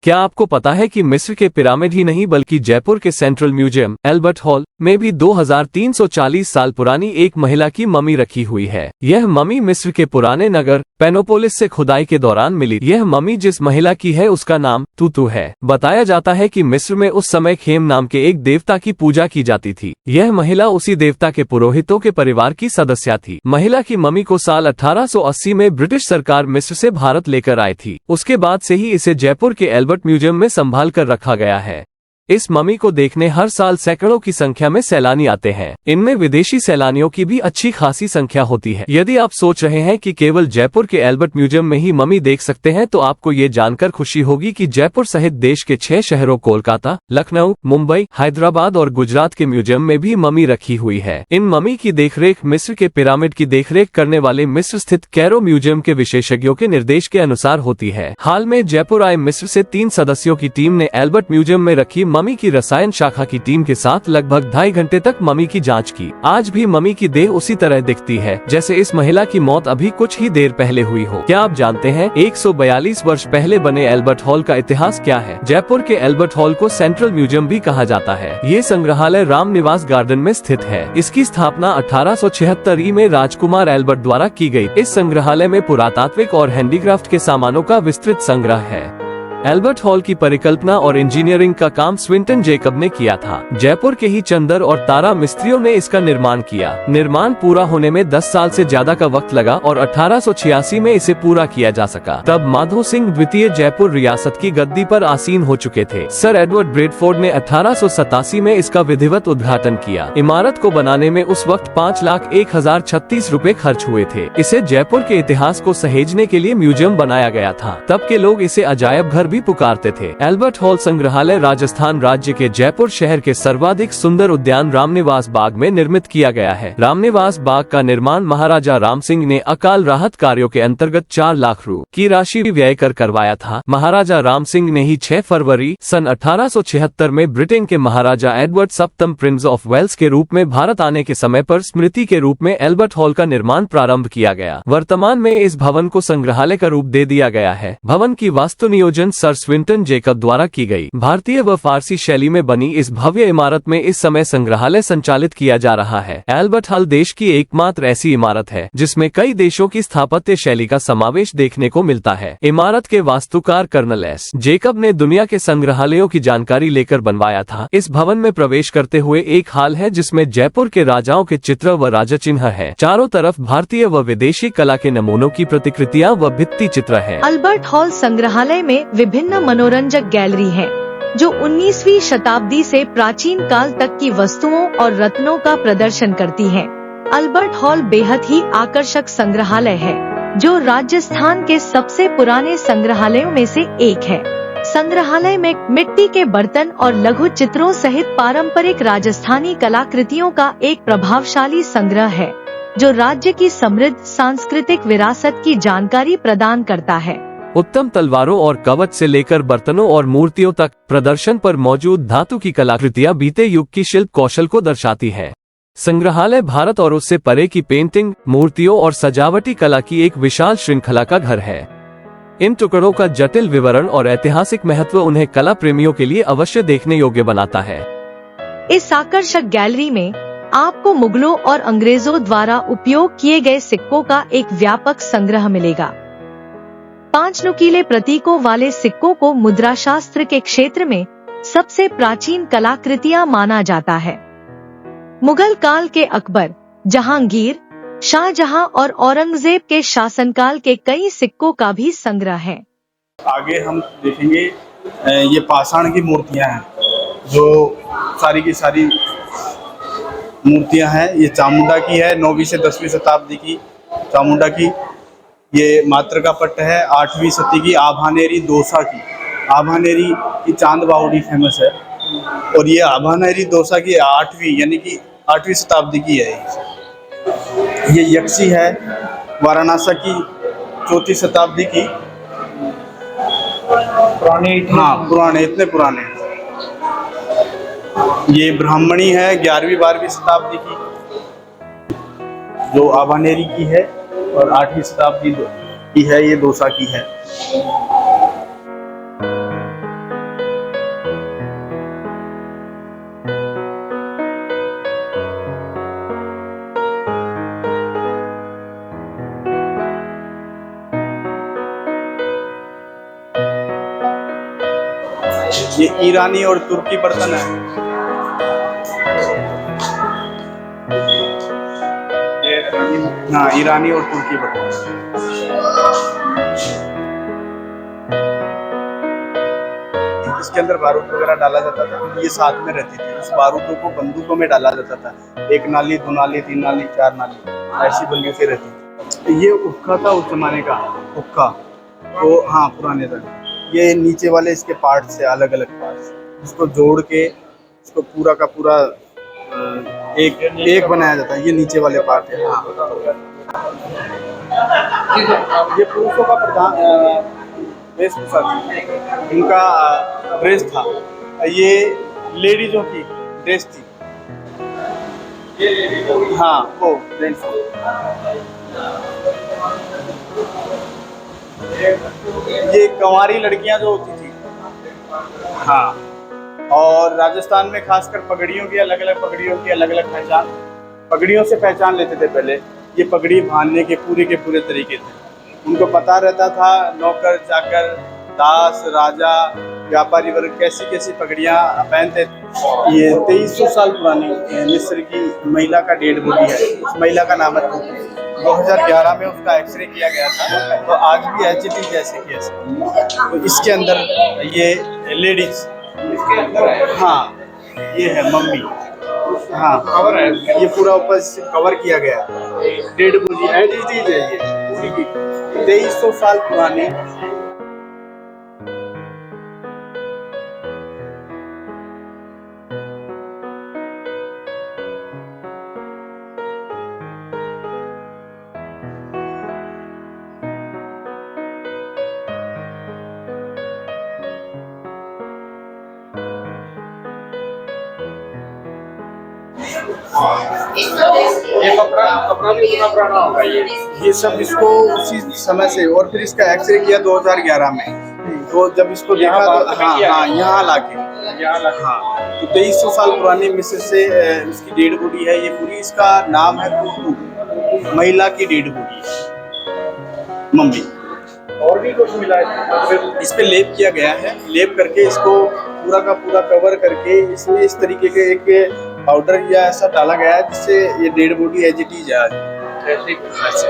क्या आपको पता है कि मिस्र के पिरामिड ही नहीं बल्कि जयपुर के सेंट्रल म्यूजियम एल्बर्ट हॉल में भी 2340 साल पुरानी एक महिला की ममी रखी हुई है। यह ममी मिस्र के पुराने नगर पेनोपोलिस से खुदाई के दौरान मिली। यह ममी जिस महिला की है उसका नाम तुतु है। बताया जाता है कि मिस्र में उस समय खेम नाम के एक देवता की पूजा की जाती थी। यह महिला उसी देवता के पुरोहितों के परिवार की सदस्य थी। महिला की ममी को साल 1880 में ब्रिटिश सरकार मिस्र से भारत लेकर आई थी। उसके बाद से ही इसे जयपुर के एल्बर्ट म्यूजियम में संभाल कर रखा गया है। इस ममी को देखने हर साल सैकड़ों की संख्या में सैलानी आते हैं। इनमें विदेशी सैलानियों की भी अच्छी खासी संख्या होती है। यदि आप सोच रहे हैं कि केवल जयपुर के एल्बर्ट म्यूजियम में ही ममी देख सकते हैं, तो आपको ये जानकर खुशी होगी कि जयपुर सहित देश के 6 शहरों कोलकाता, लखनऊ, मुंबई, हैदराबाद और गुजरात के म्यूजियम में भी ममी रखी हुई है। इन ममी की देखरेख मिस्र के पिरामिड की देखरेख करने वाले मिस्र स्थित कैरो म्यूजियम के विशेषज्ञों के निर्देश के अनुसार होती है। हाल में जयपुर आए मिस्र से 3 सदस्यों की टीम ने एल्बर्ट म्यूजियम में रखी ममी की रसायन शाखा की टीम के साथ लगभग 2.5 घंटे तक ममी की जांच की। आज भी ममी की देह उसी तरह दिखती है जैसे इस महिला की मौत अभी कुछ ही देर पहले हुई हो। क्या आप जानते हैं 142 वर्ष पहले बने एल्बर्ट हॉल का इतिहास क्या है? जयपुर के एल्बर्ट हॉल को सेंट्रल म्यूजियम भी कहा जाता है। ये संग्रहालय रामनिवास गार्डन में स्थित है। इसकी स्थापना 1876 में राजकुमार एल्बर्ट द्वारा की गई। इस संग्रहालय में पुरातात्विक और हैंडीक्राफ्ट के सामानों का विस्तृत संग्रह है। एल्बर्ट हॉल की परिकल्पना और इंजीनियरिंग का काम स्विंटन जेकब ने किया था। जयपुर के ही चंदर और तारा मिस्त्रियों ने इसका निर्माण किया। निर्माण पूरा होने में 10 साल से ज्यादा का वक्त लगा और 1886 में इसे पूरा किया जा सका। तब माधो सिंह द्वितीय जयपुर रियासत की गद्दी पर आसीन हो चुके थे। सर एडवर्ड ब्रेडफोर्ड ने 1887 में इसका विधिवत उद्घाटन किया। इमारत को बनाने में उस वक्त 5,01,036 रुपए खर्च हुए थे। इसे जयपुर के इतिहास को सहेजने के लिए म्यूजियम बनाया गया था। तब के लोग इसे अजायब घर भी पुकारते थे। एल्बर्ट हॉल संग्रहालय राजस्थान राज्य के जयपुर शहर के सर्वाधिक सुंदर उद्यान रामनिवास बाग में निर्मित किया गया है। रामनिवास बाग का निर्माण महाराजा राम सिंह ने अकाल राहत कार्यों के अंतर्गत 4 लाख रु की राशि व्यय कर करवाया था। महाराजा राम सिंह ने ही 6 फरवरी सन 1876 में ब्रिटेन के महाराजा एडवर्ड सप्तम प्रिंस ऑफ वेल्स के रूप में भारत आने के समय पर स्मृति के रूप में एल्बर्ट हॉल का निर्माण प्रारंभ किया गया। वर्तमान में इस भवन को संग्रहालय का रूप दे दिया गया है। भवन की वास्तु नियोजन सर स्विंटन जेकब द्वारा की गई। भारतीय व फारसी शैली में बनी इस भव्य इमारत में इस समय संग्रहालय संचालित किया जा रहा है। एल्बर्ट हॉल देश की एकमात्र ऐसी इमारत है जिसमें कई देशों की स्थापत्य शैली का समावेश देखने को मिलता है। इमारत के वास्तुकार कर्नल एस जेकब ने दुनिया के संग्रहालयों की जानकारी लेकर बनवाया था। इस भवन में प्रवेश करते हुए एक हाल है जिसमें जयपुर के राजाओं के चित्र व राजा चिन्ह है। चारों तरफ भारतीय व विदेशी कला के नमूनों की प्रतिकृतियां व भित्ति चित्र है। एल्बर्ट हॉल संग्रहालय में विभिन्न मनोरंजक गैलरी है जो 19वीं शताब्दी से प्राचीन काल तक की वस्तुओं और रत्नों का प्रदर्शन करती है। एल्बर्ट हॉल बेहद ही आकर्षक संग्रहालय है जो राजस्थान के सबसे पुराने संग्रहालयों में से एक है। संग्रहालय में मिट्टी के बर्तन और लघु चित्रों सहित पारंपरिक राजस्थानी कलाकृतियों का एक प्रभावशाली संग्रह है जो राज्य की समृद्ध सांस्कृतिक विरासत की जानकारी प्रदान करता है। उत्तम तलवारों और कवच से लेकर बर्तनों और मूर्तियों तक प्रदर्शन पर मौजूद धातु की कलाकृतियां बीते युग की शिल्प कौशल को दर्शाती है। संग्रहालय भारत और उससे परे की पेंटिंग, मूर्तियों और सजावटी कला की एक विशाल श्रृंखला का घर है। इन टुकड़ों का जटिल विवरण और ऐतिहासिक महत्व उन्हें कला प्रेमियों के लिए अवश्य देखने योग्य बनाता है। इस आकर्षक गैलरी में आपको मुगलों और अंग्रेजों द्वारा उपयोग किए गए सिक्कों का एक व्यापक संग्रह मिलेगा। 5 नुकीले प्रतीकों वाले सिक्कों को मुद्राशास्त्र के क्षेत्र में सबसे प्राचीन कलाकृतियां माना जाता है। मुगल काल के अकबर, जहांगीर, शाहजहां और औरंगजेब के शासनकाल के कई सिक्कों का भी संग्रह है। आगे हम देखेंगे ये पाषाण की मूर्तियां हैं जो सारी की सारी मूर्तियां हैं। ये चामुंडा की है, 9वीं से 10वीं शताब्दी की चामुंडा की। ये मातृका पट्ट है 8वीं सदी की आभानेरी दोसा की। आभानेरी की चांद बावड़ी फेमस है और ये आभानेरी दोसा की 8वीं यानी कि 8वीं शताब्दी की है। ये यक्षी है वाराणसी की 4वीं शताब्दी की। पुराने इतने पुराने। ये ब्राह्मणी है 11वीं 12वीं शताब्दी की जो आभानेरी की है और 8वीं शताब्दी की है ये दोसा की है। ये ईरानी और तुर्की बर्तन है। हाँ, ईरानी और तुर्की बर्तन। इसके अंदर बारूद वगैरह डाला जाता था, ये साथ में रहती थी। उस बारूदों को बंदूकों में डाला जाता था, 1 नाली 2 नाली 3 नाली 4 नाली ऐसी बंदूकें रहती थी। ये हुक्का था उस जमाने का, हुक्का तो हाँ पुराने तक। ये नीचे वाले इसके पार्ट्स है, अलग अलग पार्ट्स, इसको जोड़ के इसको पूरा का पूरा एक बनाया जाता है। ये नीचे वाले पार्ट है। हाँ, ये पुरुषों का प्रधान वेशभूषा थी, उनका ड्रेस था। ये लेडीजों की ड्रेस थी। हाँ, वो जेंट्स। ये कंवारी लड़कियां जो होती थी, हाँ, और राजस्थान में खासकर पगड़ियों की अलग अलग पहचान, पगड़ियों से पहचान लेते थे पहले। ये पगड़ी बांधने के पूरे तरीके थे, उनको पता रहता था नौकर चाकर दास राजा व्यापारी वर्ग कैसी कैसी पगड़ियाँ पहनते थे। ये 2300 साल पुरानी मिस्र की महिला का डेड बॉडी है। उस महिला का नाम है 2011 में उसका एक्सरे किया गया था, तो आज भी एचटी जैसे केस। तो इसके अंदर ये लेडीज, हाँ ये है मम्मी, हाँ कवर है, ये पूरा ऊपर से कवर किया गया डेड बॉडी एचटी है। ये पूरी की 2300 साल पुरानी। ये कपड़ा भी इतना पुराना होगा। ये सब इसको उसी समय से, और फिर इसका एक्सरे किया 2011 में। तो जब इसको देखा तो हाँ यहाँ लाके हाँ, तो 2300 साल पुरानी मिस्र से इसकी डेड बॉडी है। ये पूरी, इसका नाम है टूटू, महिला की डेड बॉडी है मम्मी। और भी कुछ मिला है इस पे, लेप किया गया है। लेप करके इसको पूरा का पूरा कवर करके इसमें इस तरीके के एक पाउडर या ऐसा डाला गया है जिससे ये dead body as it is है ऐसे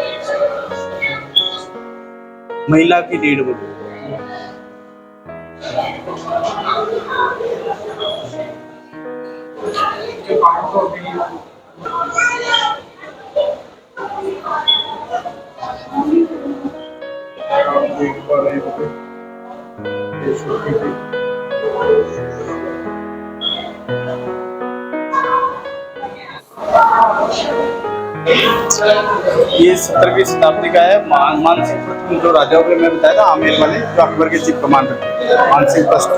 महिला की डेड बॉडी। ये 17वीं शताब्दी का है। मानसिंह प्रथम जो राजा हुए, मैं बताया था आमेर वाले, जो अकबर के चीफ कमांडर थे, मानसिंह फर्स्ट।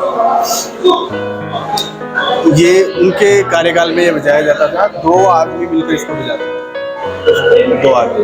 ये उनके कार्यकाल में ये बजाया जाता था। 2 आदमी मिलकर इसको बजाते थे, 2 आदमी।